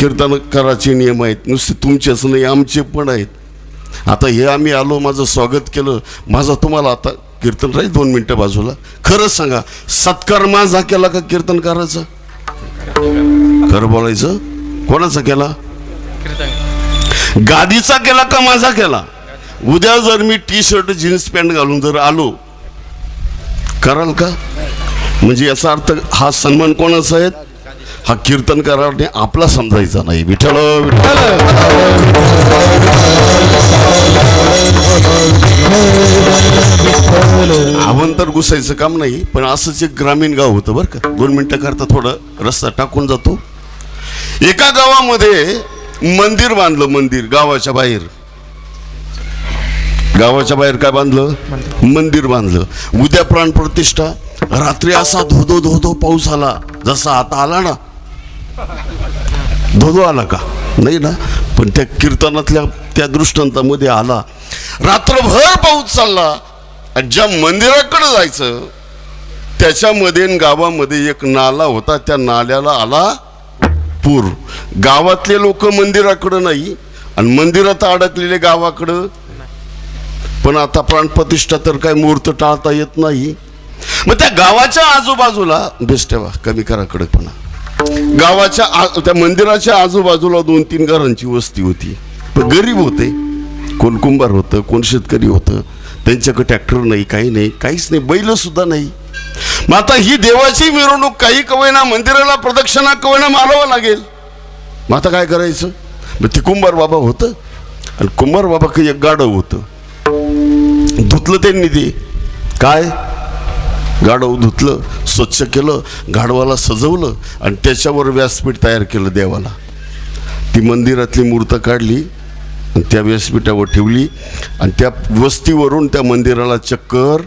कीर्तनकाराचे नियम आहेत, नुसते तुमचेच नाही आमचे पण आहेत. आता हे आम्ही आलो, माझं स्वागत केलं, माझा तुम्हाला आता कीर्तन राहील 2 मिनटं बाजूला. खरंच सांगा, सत्कार माझा केला का कीर्तनकाराचा? खरं बोलायचं, कोणाचा केला? गादीचा केला का माझा केला? उद्या जर मी टी-शर्ट जीन्स पॅन्ट घालून जर आलो, कराल का? म्हणजे याचा अर्थ हा सन्मान कोणाचा आहे? हा कीर्तनकाराने आपला समजायचा नाही. विठ्ठल विठ्ठल. अवंतर घुसायचं काम नाही, पण असंच एक ग्रामीण गाव होतं बरं का. 2 मिनिटं करता थोडं रस्ता टाकून जातो. एका गावामध्ये मंदिर बांधलं, मंदिर गावाच्या बाहेर. गावाच्या बाहेर काय बांधलं? मंदिर बांधलं. उद्या प्राणप्रतिष्ठा. रात्री असा धोधो धोधो पाऊस आला, जसा आता आला ना. धोधो आला का? नाही ना, पण त्या कीर्तनातल्या त्या दृष्टांतामध्ये आला. रात्रभर पाऊस चालला आणि ज्या मंदिराकडे जायचं त्याच्यामध्ये गावामध्ये एक नाला होता, त्या नाल्याला आला पूर. गावातले लोक मंदिराकडं नाही आणि मंदिरात अडकलेले गावाकडं. पण आता प्राणप्रतिष्ठा तर काय मुहूर्त टाळता येत नाही. मग त्या गावाच्या आजूबाजूला बेस्ट ठेवा, कमी करा कडकपणा. गावाच्या त्या मंदिराच्या आजूबाजूला 2-3 घरांची वस्ती होती. पण गरीब होते, कोण कुंभार होतं, कोण शेतकरी होतं. त्यांच्याकडे ट्रॅक्टर नाही, काही नाही, काहीच नाही, बैल सुद्धा नाही. मग आता ही देवाची मिरवणूक काही कवयना, मंदिराला प्रदक्षिणा कवयना मारावं लागेल. मग आता काय करायचं? मग ते कुंभार बाबा होतं आणि कुंभार बाबा काही एक गाढव होतं. धुतलं त्यांनी ते काय गाढव धुतलं, स्वच्छ केलं, गाढवाला सजवलं आणि त्याच्यावर व्यासपीठ तयार केलं देवाला. ती मंदिरातली मूर्त काढली आणि त्या व्यासपीठावर ठेवली आणि त्या वस्तीवरून त्या मंदिराला चक्कर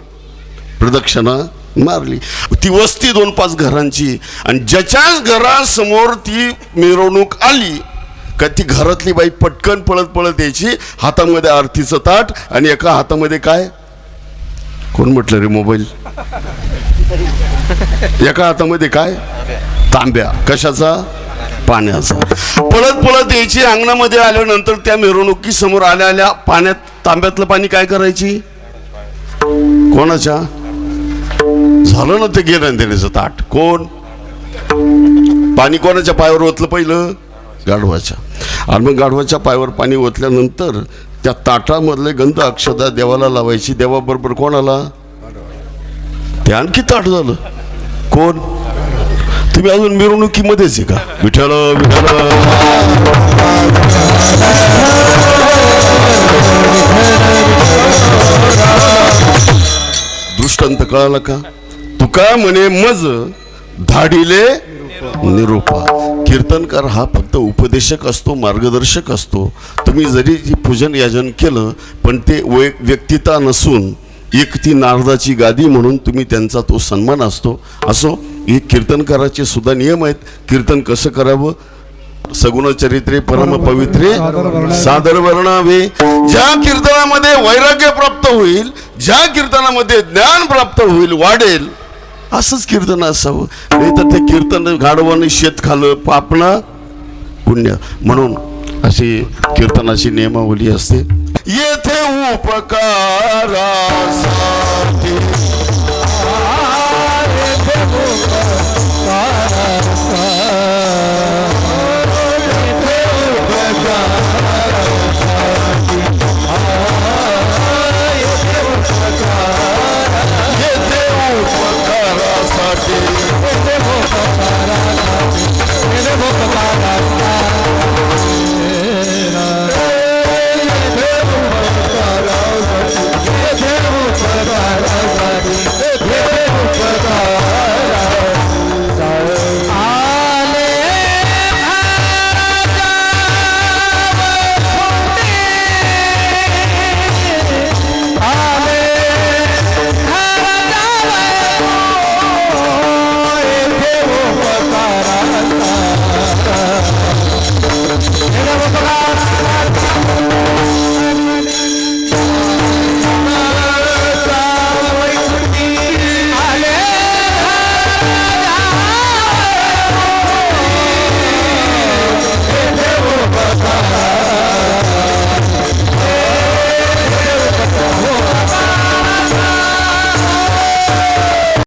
प्रदक्षिणा मारली. ती वस्ती 2-5 घरांची आणि ज्याच्याच घरासमोर ती मिरवणूक आली का ती घरातली बाई पटकन पळत पळत यायची, हातामध्ये आरतीचं ताट आणि एका हातामध्ये काय, कोण म्हटलं रे मोबाईल, एका हातामध्ये काय, तांब्या. कशाचा? पाण्याचा. पळत पळत यायची. अंगणामध्ये आल्यानंतर त्या मिरवणुकीसमोर आल्या आल्या पाण्यात तांब्यातलं पाणी काय करायची? कोणाच्या? झालं ना ते घेणं देण्याचं ताट. कोण? पाणी कोणाच्या पायावर ओतलं पहिलं? गाढवाच्या. आणि मग गाढवाच्या पायावर पाणी ओतल्यानंतर त्या ताटामधले गंध अक्षता देवाला लावायची. देवाबरोबर कोणाला? ते आणखी ताट झालं. कोण? तुम्ही अजून मिरवणुकीमध्येच आहे का? विठ्ठल विठ्ठल. दृष्टांत कळाला का? तुका म्हणे मज धाडिले निरूपा. कीर्तनकार हा फक्त उपदेशक असतो, मार्गदर्शक असतो. तुम्ही जरी पूजन याजन केलं पण ते व्यक्तिता नसून एक ती नारदाची गादी म्हणून तुम्ही त्यांचा तो सन्मान असतो. असो, हे कीर्तनकाराचे सुद्धा नियम आहेत. कीर्तन कसं करावं? सगुण चरित्रे परम पवित्रे सादर वर्णावे. ज्या कीर्तनामध्ये वैराग्य प्राप्त होईल, ज्या कीर्तनामध्ये ज्ञान प्राप्त होईल, वाढेल, असंच कीर्तन असावं. नाही तर ते कीर्तन गाढवाने शेत खाल्लं, पापना पुण्य. म्हणून अशी कीर्तनाची नियमावली असते. येथे उपकारासाठी